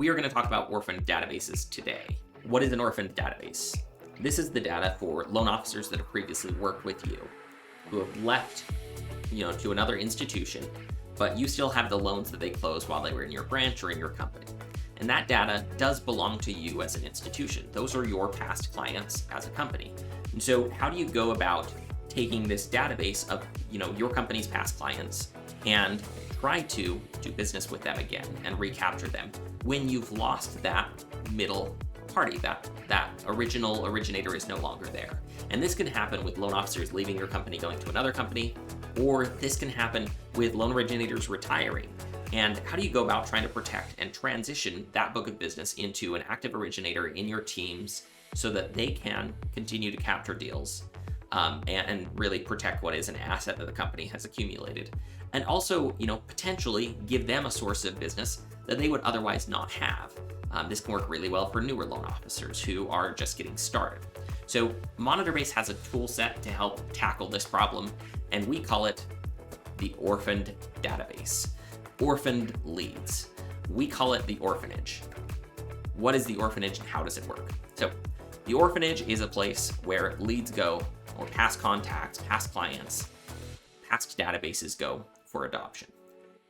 we are going to talk about orphaned databases today. What is an orphaned database? This is the data for loan officers that have previously worked with you, who have left, to another institution, but you still have the loans that they closed while they were in your branch or in your company. And that data does belong to you as an institution. Those are your past clients as a company. And so how do you go about taking this database of, your company's past clients and try to do business with them again and recapture them when you've lost that middle party, that original originator is no longer there? And this can happen with loan officers leaving your company, going to another company, or this can happen with loan originators retiring. And how do you go about trying to protect and transition that book of business into an active originator in your teams so that they can continue to capture deals and really protect what is an asset that the company has accumulated? And also, potentially give them a source of business that they would otherwise not have. This can work really well for newer loan officers who are just getting started. So Monitorbase has a tool set to help tackle this problem, and we call it the Orphaned Database. Orphaned leads. We call it the orphanage. What is the orphanage and how does it work? So the orphanage is a place where leads go, or past contacts, past clients, past databases go for adoption.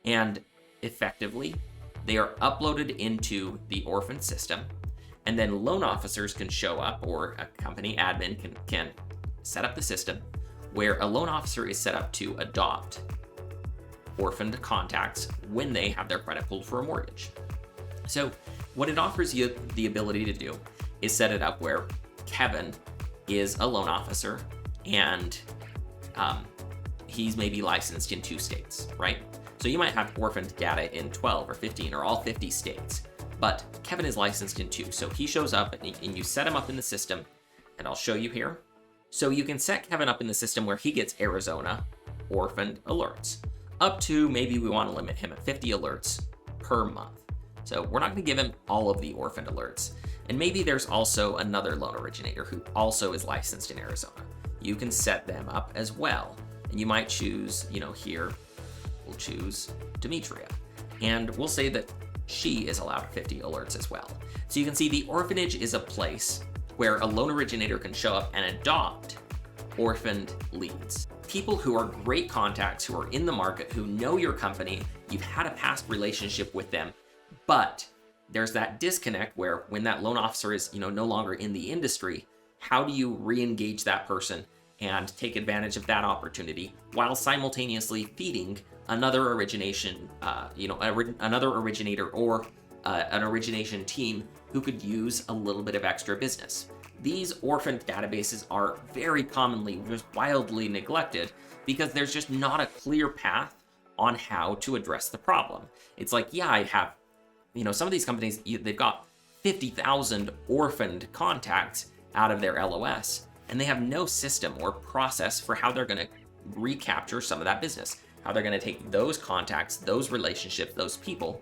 And effectively, they are uploaded into the orphan system, and then loan officers can show up, or a company admin can set up the system where a loan officer is set up to adopt orphaned contacts when they have their credit pulled for a mortgage. So what it offers you the ability to do is set it up where Kevin is a loan officer and he's maybe licensed in 2 states, right? So you might have orphaned data in 12 or 15 or all 50 states, but Kevin is licensed in 2. So he shows up and you set him up in the system, and I'll show you here. So you can set Kevin up in the system where he gets Arizona orphaned alerts. Up to, maybe we want to limit him at 50 alerts per month. So we're not going to give him all of the orphaned alerts. And maybe there's also another loan originator who also is licensed in Arizona. You can set them up as well. And you might choose, here, we'll choose Demetria. And we'll say that she is allowed 50 alerts as well. So you can see the orphanage is a place where a loan originator can show up and adopt orphaned leads. People who are great contacts, who are in the market, who know your company, you've had a past relationship with them, but there's that disconnect where when that loan officer is, no longer in the industry, how do you re-engage that person and take advantage of that opportunity while simultaneously feeding another origination, another originator or an origination team who could use a little bit of extra business? These orphaned databases are very commonly just wildly neglected because there's just not a clear path on how to address the problem. It's like, yeah, I have, some of these companies, they've got 50,000 orphaned contacts out of their LOS, and they have no system or process for how they're going to recapture some of that business, how they're going to take those contacts, those relationships, those people,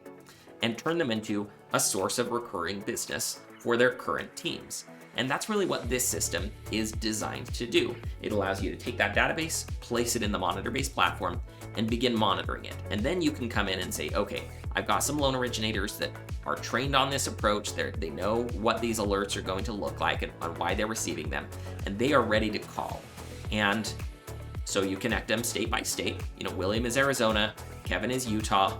and turn them into a source of recurring business for their current teams. And that's really what this system is designed to do. It allows you to take that database, place it in the Monitorbase platform, and begin monitoring it. And then you can come in and say, okay, I've got some loan originators that are trained on this approach. They know what these alerts are going to look like and on why they're receiving them, and they are ready to call. And so you connect them state by state. William is Arizona, Kevin is Utah,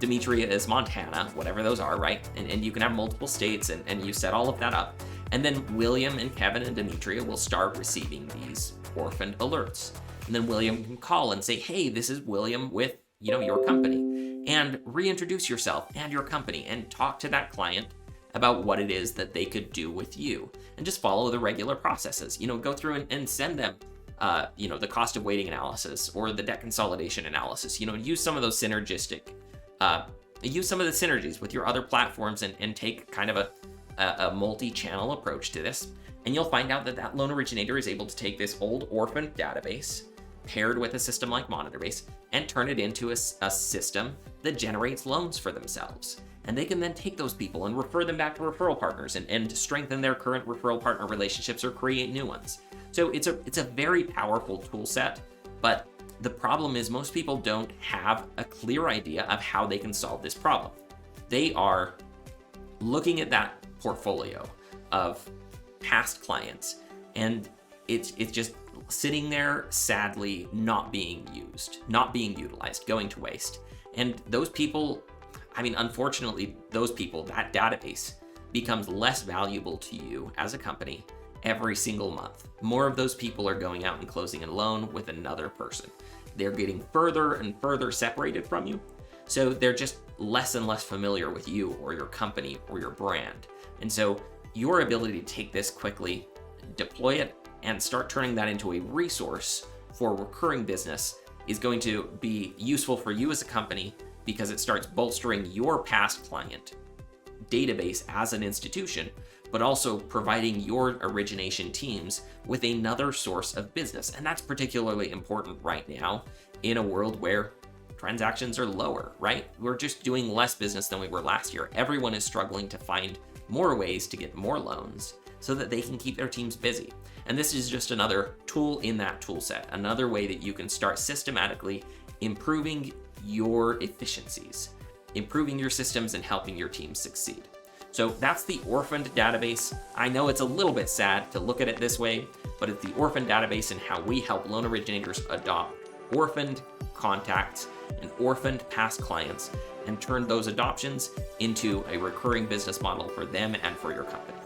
Demetria is Montana, whatever those are, right? And you can have multiple states, and you set all of that up. And then William and Kevin and Demetria will start receiving these orphaned alerts. And then William can call and say, hey, this is William with, your company. And reintroduce yourself and your company and talk to that client about what it is that they could do with you. And just follow the regular processes. Go through and send them the cost of waiting analysis or the debt consolidation analysis. Use some of those synergistic use some of the synergies with your other platforms and take kind of a multi-channel approach to this. And you'll find out that loan originator is able to take this old orphan database paired with a system like Monitorbase and turn it into a system that generates loans for themselves. And they can then take those people and refer them back to referral partners and strengthen their current referral partner relationships or create new ones. So it's a very powerful tool set, but the problem is most people don't have a clear idea of how they can solve this problem. They are looking at that portfolio of past clients, and it's just sitting there sadly not being used, not being utilized, going to waste. And those people, I mean, unfortunately, those people, that database becomes less valuable to you as a company every single month. More of those people are going out and closing a loan with another person. They're getting further and further separated from you. So they're just less and less familiar with you or your company or your brand. And so your ability to take this quickly, deploy it, and start turning that into a resource for recurring business is going to be useful for you as a company, because it starts bolstering your past client database as an institution, but also providing your origination teams with another source of business. And that's particularly important right now in a world where transactions are lower, right? We're just doing less business than we were last year. Everyone is struggling to find more ways to get more loans so that they can keep their teams busy. And this is just another tool in that tool set, another way that you can start systematically improving your efficiencies, improving your systems, and helping your teams succeed. So that's the Orphaned Database. I know it's a little bit sad to look at it this way, but it's the Orphaned Database and how we help loan originators adopt orphaned contacts and orphaned past clients and turn those adoptions into a recurring business model for them and for your company.